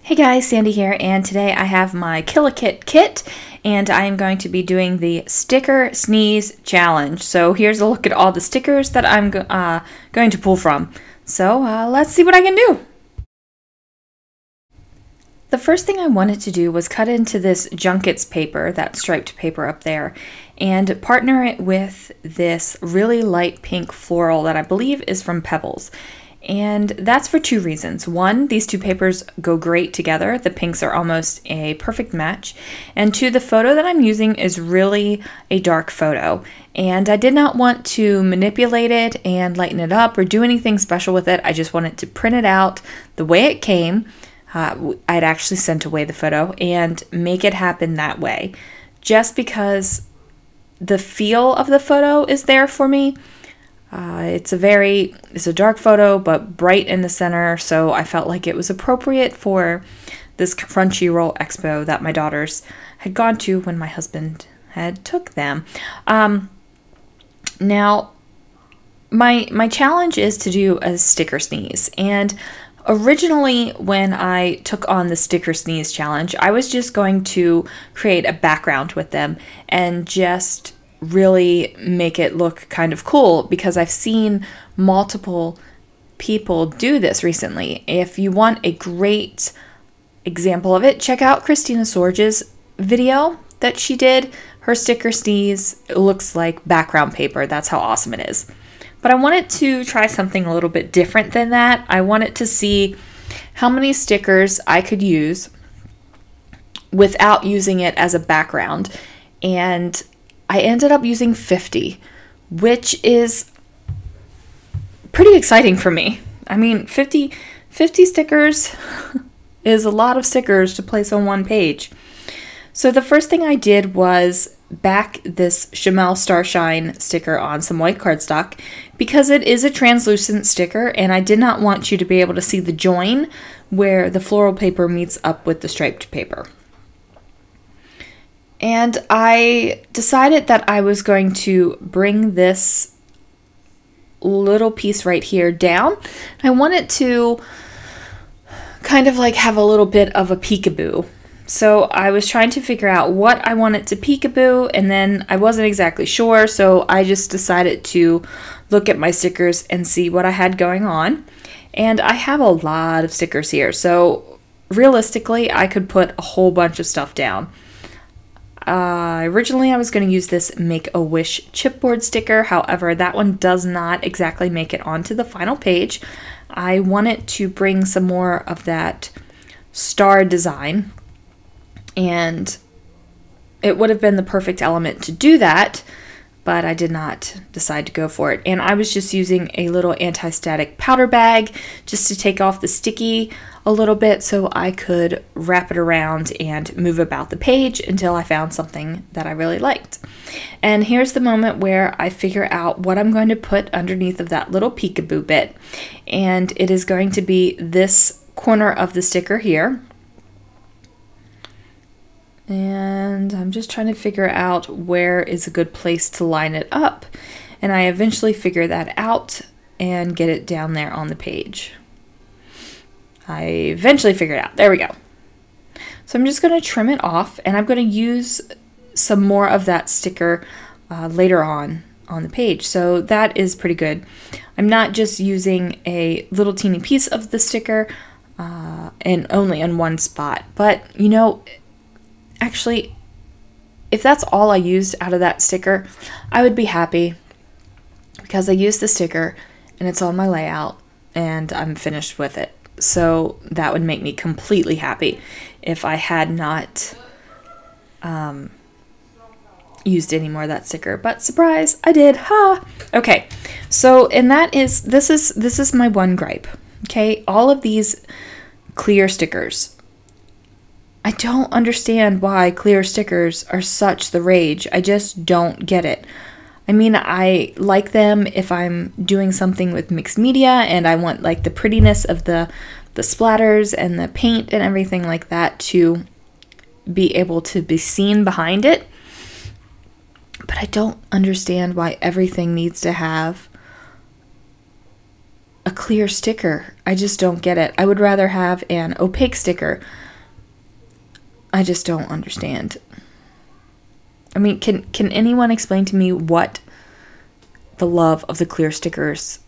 Hey guys, Sandy here, and today I have my Kill-A-Kit kit, and I am going to be doing the Sticker Sneeze Challenge. So here's a look at all the stickers that I'm going to pull from. So let's see what I can do. The first thing I wanted to do was cut into this Junkets paper, that striped paper up there, and partner it with this really light pink floral that I believe is from Pebbles. And that's for two reasons. One, these two papers go great together. The pinks are almost a perfect match. And two, the photo that I'm using is really a dark photo. And I did not want to manipulate it and lighten it up or do anything special with it. I just wanted to print it out the way it came. I'd actually sent away the photo and make it happen that way. Just because the feel of the photo is there for me. It's a dark photo, but bright in the center, so I felt like it was appropriate for this Crunchyroll Expo that my daughters had gone to when my husband had took them. Now, my challenge is to do a sticker sneeze, and originally when I took on the sticker sneeze challenge, I was just going to create a background with them and just really make it look kind of cool, because I've seen multiple people do this recently. If you want a great example of it, check out Christina Sorge's video that she did. Her sticker sneeze looks like background paper. That's how awesome it is. But I wanted to try something a little bit different than that. I wanted to see how many stickers I could use without using it as a background, and I ended up using 50, which is pretty exciting for me. I mean, 50 stickers is a lot of stickers to place on one page. So the first thing I did was back this Chamel Starshine sticker on some white cardstock, because it is a translucent sticker and I did not want you to be able to see the join where the floral paper meets up with the striped paper. And I decided that I was going to bring this little piece right here down. I wanted to kind of like have a little bit of a peekaboo. So I was trying to figure out what I wanted to peekaboo, and then I wasn't exactly sure, so I just decided to look at my stickers and see what I had going on. And I have a lot of stickers here, so realistically I could put a whole bunch of stuff down. Originally I was going to use this Make-A-Wish chipboard sticker, however that one does not exactly make it onto the final page. I wanted to bring some more of that star design, and it would have been the perfect element to do that, but I did not decide to go for it. And I was just using a little anti-static powder bag just to take off the sticky a little bit so I could wrap it around and move about the page until I found something that I really liked. And here's the moment where I figure out what I'm going to put underneath of that little peekaboo bit. And it is going to be this corner of the sticker here. And I'm just trying to figure out where is a good place to line it up. And I eventually figure that out and get it down there on the page. I eventually figured it out. There we go. So I'm just going to trim it off, and I'm going to use some more of that sticker later on the page. So that is pretty good. I'm not just using a little teeny piece of the sticker and only in one spot. But, you know, actually, if that's all I used out of that sticker, I would be happy, because I used the sticker and it's on my layout and I'm finished with it. So that would make me completely happy if I had not used any more of that sticker. But surprise, I did. Ha! Okay, so and this is my one gripe. Okay, all of these clear stickers. I don't understand why clear stickers are such the rage. I just don't get it. I mean, I like them if I'm doing something with mixed media and I want like the prettiness of the splatters and the paint and everything like that to be able to be seen behind it. But I don't understand why everything needs to have a clear sticker. I just don't get it. I would rather have an opaque sticker. I just don't understand. I mean, can anyone explain to me what the love of the clear stickers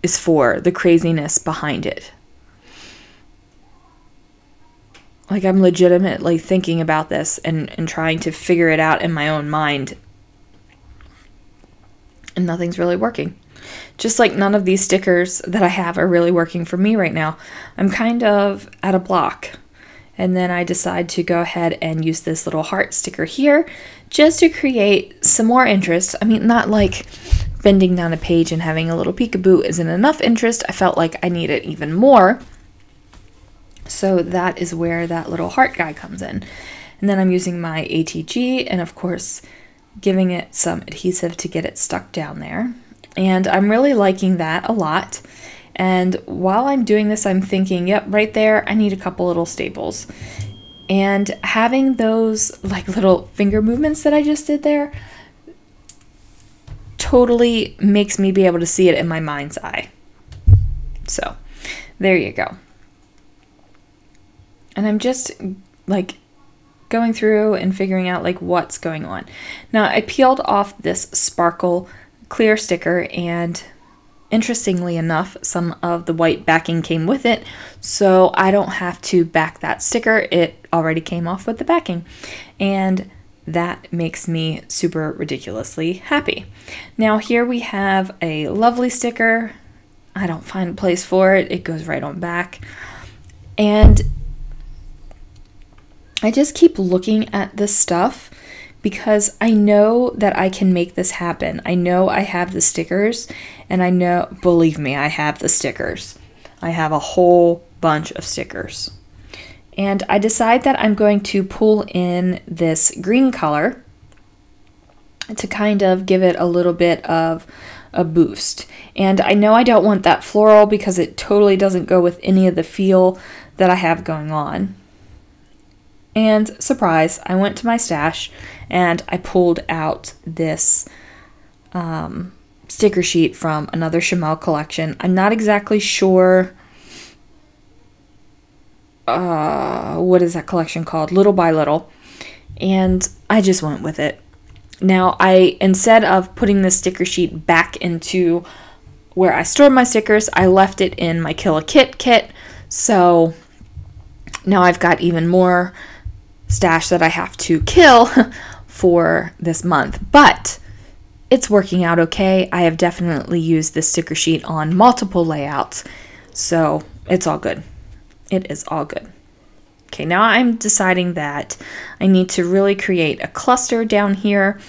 is for, the craziness behind it? Like, I'm legitimately thinking about this and trying to figure it out in my own mind. And nothing's really working. Just like none of these stickers that I have are really working for me right now. I'm kind of at a block. And then I decide to go ahead and use this little heart sticker here just to create some more interest. I mean, not like bending down a page and having a little peekaboo isn't enough interest. I felt like I needed even more. So that is where that little heart guy comes in. And then I'm using my ATG and of course giving it some adhesive to get it stuck down there. And I'm really liking that a lot. And while I'm doing this, I'm thinking, yep, right there, I need a couple little staples. And having those like little finger movements that I just did there totally makes me be able to see it in my mind's eye. So there you go. And I'm just like going through and figuring out like what's going on. Now I peeled off this sparkle clear sticker, and interestingly enough, some of the white backing came with it, so I don't have to back that sticker. It already came off with the backing, and that makes me super ridiculously happy. Now here we have a lovely sticker. I don't find a place for it. It goes right on back. And I just keep looking at this stuff because I know that I can make this happen. I know I have the stickers, and I know, believe me, I have the stickers. I have a whole bunch of stickers. And I decide that I'm going to pull in this green color to kind of give it a little bit of a boost. And I know I don't want that floral because it totally doesn't go with any of the feel that I have going on. And surprise, I went to my stash and I pulled out this sticker sheet from another Chamel collection. I'm not exactly sure what is that collection called? Little by Little. And I just went with it. Now, instead of putting the sticker sheet back into where I stored my stickers, I left it in my Kill a Kit kit. So now I've got even more stash that I have to kill for this month. But it's working out okay. I have definitely used this sticker sheet on multiple layouts. So it's all good. It is all good. Okay, now I'm deciding that I need to really create a cluster down here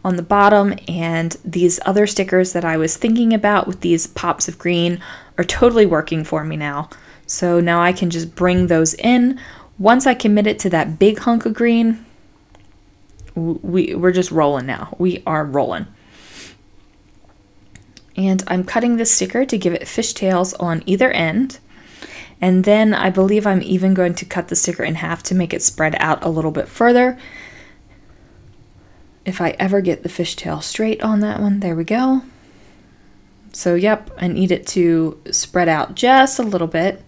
on the bottom, and these other stickers that I was thinking about with these pops of green are totally working for me now. So now I can just bring those in. Once I commit it to that big hunk of green, we're just rolling now. We are rolling. And I'm cutting this sticker to give it fishtails on either end. And then I believe I'm even going to cut the sticker in half to make it spread out a little bit further. If I ever get the fishtail straight on that one, there we go. So yep, I need it to spread out just a little bit.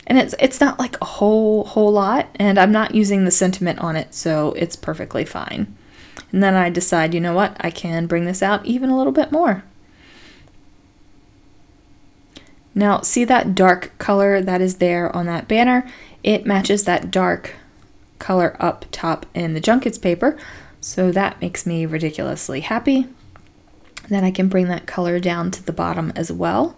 And it's not like a whole lot, and I'm not using the sentiment on it, so it's perfectly fine. And then I decide, you know what, I can bring this out even a little bit more. Now, see that dark color that is there on that banner? It matches that dark color up top in the junkets paper, so that makes me ridiculously happy. Then I can bring that color down to the bottom as well.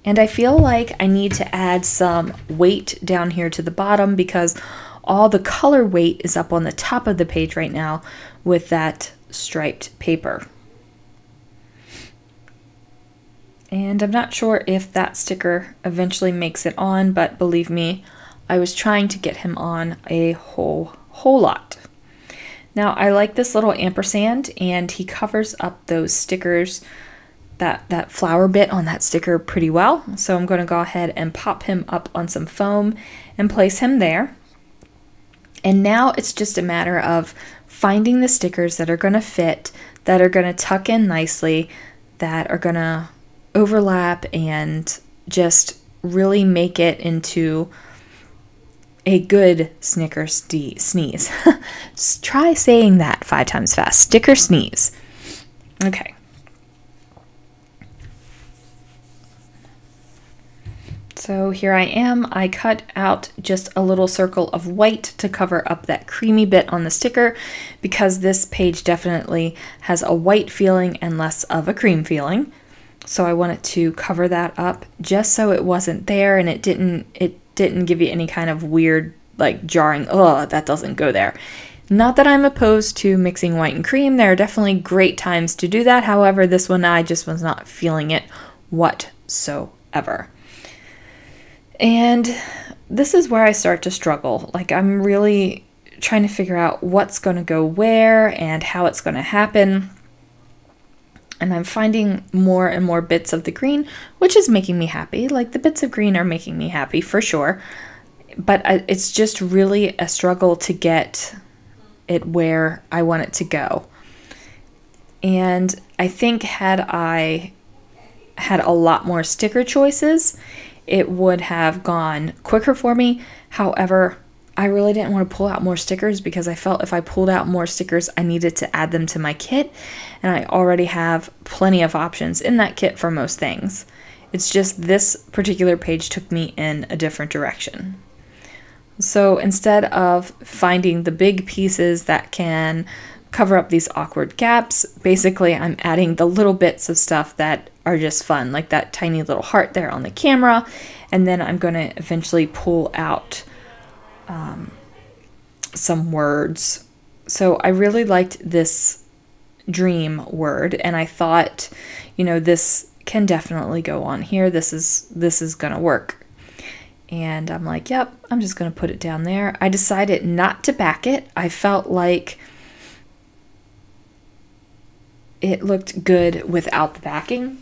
And I feel like I need to add some weight down here to the bottom because all the color weight is up on the top of the page right now with that striped paper. And I'm not sure if that sticker eventually makes it on, but believe me, I was trying to get him on a whole lot. Now I like this little ampersand, and he covers up those stickers, that flower bit on that sticker pretty well. So I'm going to go ahead and pop him up on some foam and place him there. And now it's just a matter of finding the stickers that are going to fit, that are going to tuck in nicely, that are going to overlap and just really make it into a good Snicker sneeze. Just try saying that 5 times fast. Sticker sneeze. Okay. So here I am. I cut out just a little circle of white to cover up that creamy bit on the sticker because this page definitely has a white feeling and less of a cream feeling. So I wanted to cover that up just so it wasn't there and it didn't give you any kind of weird, like, jarring, oh, that doesn't go there. Not that I'm opposed to mixing white and cream. There are definitely great times to do that. However, this one I just was not feeling it whatsoever. And this is where I start to struggle. Like, I'm really trying to figure out what's going to go where and how it's going to happen. And I'm finding more and more bits of the green, which is making me happy. Like, the bits of green are making me happy for sure. But it's just really a struggle to get it where I want it to go. And I think had I had a lot more sticker choices, it would have gone quicker for me. However, I really didn't want to pull out more stickers because I felt if I pulled out more stickers, I needed to add them to my kit. And I already have plenty of options in that kit for most things. It's just this particular page took me in a different direction. So instead of finding the big pieces that can cover up these awkward gaps, basically I'm adding the little bits of stuff that are just fun, like that tiny little heart there on the camera, and then I'm going to eventually pull out some words. So I really liked this dream word, and I thought, you know, this can definitely go on here. This is going to work. And I'm like, yep, I'm just going to put it down there. I decided not to back it. I felt like it looked good without the backing.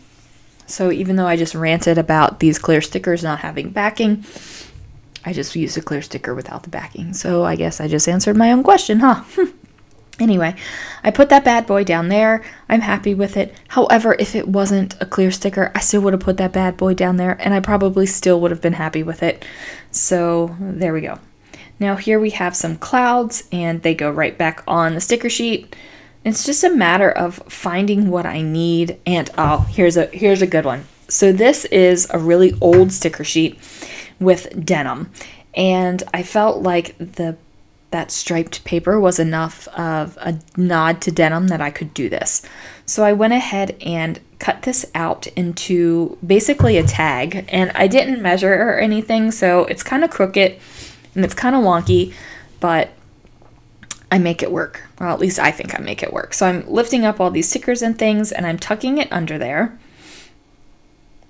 So even though I just ranted about these clear stickers not having backing, I just used a clear sticker without the backing. So I guess I just answered my own question, huh? Anyway, I put that bad boy down there. I'm happy with it. However, if it wasn't a clear sticker, I still would have put that bad boy down there, and I probably still would have been happy with it. So there we go. Now here we have some clouds, and they go right back on the sticker sheet. It's just a matter of finding what I need. And oh, here's a good one. So this is a really old sticker sheet with denim, and I felt like that striped paper was enough of a nod to denim that I could do this. So I went ahead and cut this out into basically a tag, and I didn't measure or anything, so it's kind of crooked and it's kind of wonky, but I make it work. Well, at least I think I make it work. So I'm lifting up all these stickers and things, and I'm tucking it under there.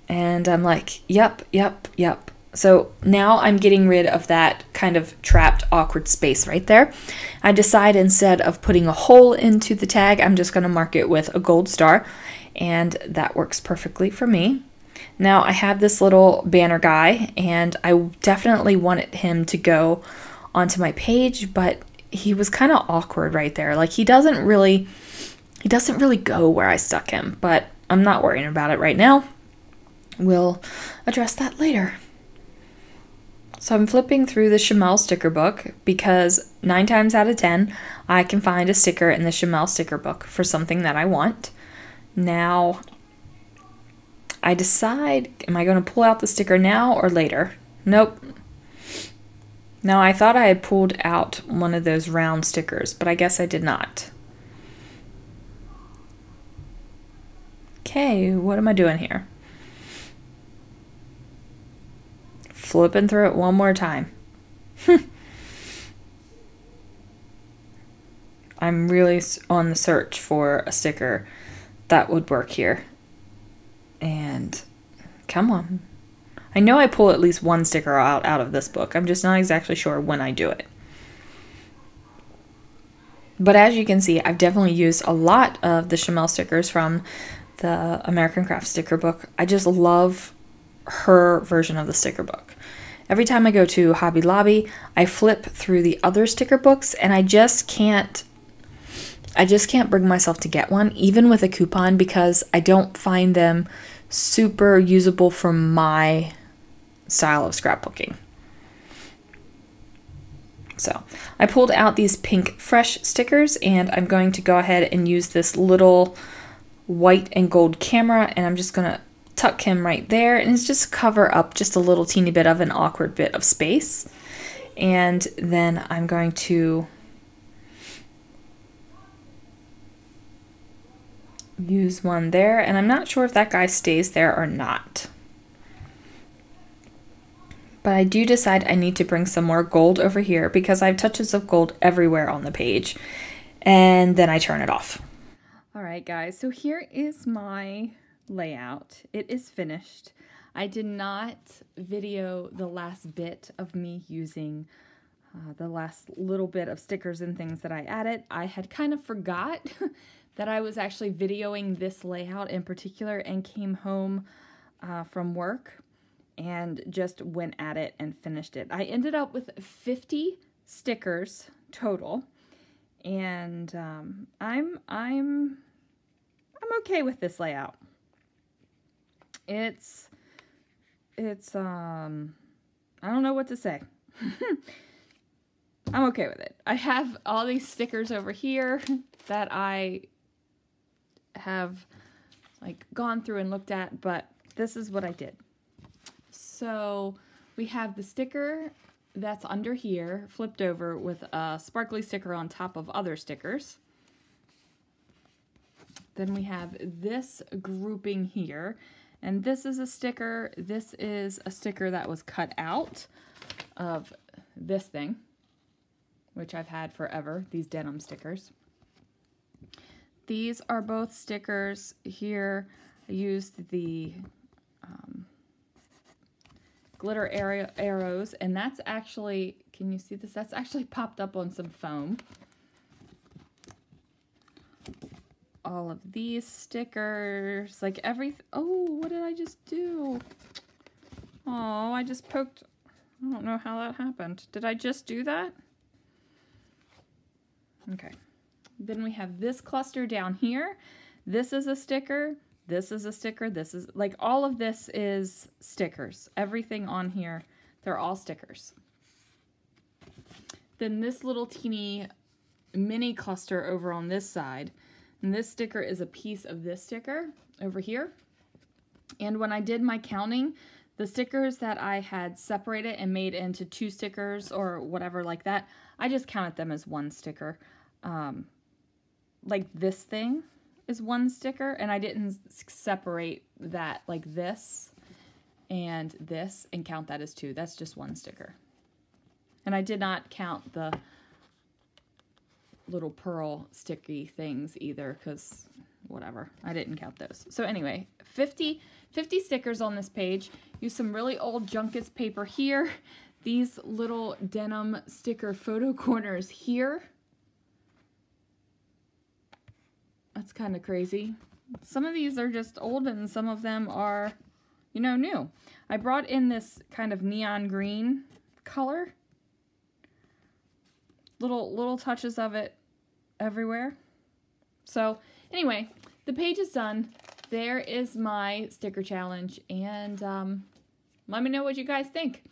And I'm like, yep, yep, yep. So now I'm getting rid of that kind of trapped, awkward space right there. I decide instead of putting a hole into the tag, I'm just going to mark it with a gold star, and that works perfectly for me. Now I have this little banner guy, and I definitely wanted him to go onto my page, but he was kind of awkward right there. Like he doesn't really go where I stuck him, but I'm not worrying about it right now. We'll address that later. So I'm flipping through the Chamel sticker book because 9 times out of 10, I can find a sticker in the Chamel sticker book for something that I want. Now, I decide, am I going to pull out the sticker now or later? Nope. Now, I thought I had pulled out one of those round stickers, but I guess I did not. Okay, what am I doing here? Flipping through it one more time. I'm really on the search for a sticker that would work here. And come on. I know I pull at least one sticker out of this book. I'm just not exactly sure when I do it. But as you can see, I've definitely used a lot of the Chamel stickers from the American Craft sticker book. I just love her version of the sticker book. Every time I go to Hobby Lobby, I flip through the other sticker books, and I just can't bring myself to get one, even with a coupon, because I don't find them super usable for my style of scrapbooking. So I pulled out these pink fresh stickers, and I'm going to go ahead and use this little white and gold camera, and I'm just going to tuck him right there, and it's just cover up just a little teeny bit of an awkward bit of space. And then I'm going to use one there, and I'm not sure if that guy stays there or not. But I do decide I need to bring some more gold over here because I have touches of gold everywhere on the page. And then I turn it off. All right, guys, so here is my layout. It is finished. I did not video the last bit of me using the last little bit of stickers and things that I added. I had kind of forgot that I was actually videoing this layout in particular, and came home from work and just went at it and finished it. I ended up with 50 stickers total, and I'm okay with this layout. It's I don't know what to say. I'm okay with it. I have all these stickers over here that I have like gone through and looked at, but this is what I did. So we have the sticker that's under here flipped over with a sparkly sticker on top of other stickers. Then we have this grouping here, and this is a sticker. This is a sticker that was cut out of this thing, which I've had forever, these denim stickers. These are both stickers here. I used the glitter arrows, and that's actually, can you see this? That's actually popped up on some foam. All of these stickers, like everything. Oh, what did I just do? Oh, I just poked. I don't know how that happened. Did I just do that? Okay. Then we have this cluster down here. This is a sticker. This is a sticker. This is, like, all of this is stickers. Everything on here, they're all stickers. Then this little teeny mini cluster over on this side. And this sticker is a piece of this sticker over here. And when I did my counting, the stickers that I had separated and made into 2 stickers or whatever like that, I just counted them as 1 sticker. Like this thing is 1 sticker, and I didn't separate that like this and this and count that as 2. That's just 1 sticker. And I did not count the little pearl sticky things either, because whatever, I didn't count those. So anyway, 50 stickers on this page. Use some really old Junkets paper here. These little denim sticker photo corners here. That's kind of crazy. Some of these are just old and some of them are, you know, new. I brought in this kind of neon green color. Little touches of it everywhere. So anyway, the page is done. There is my sticker challenge, and let me know what you guys think.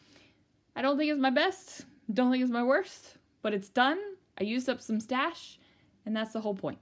I don't think it's my best, don't think it's my worst, but it's done. I used up some stash, and that's the whole point.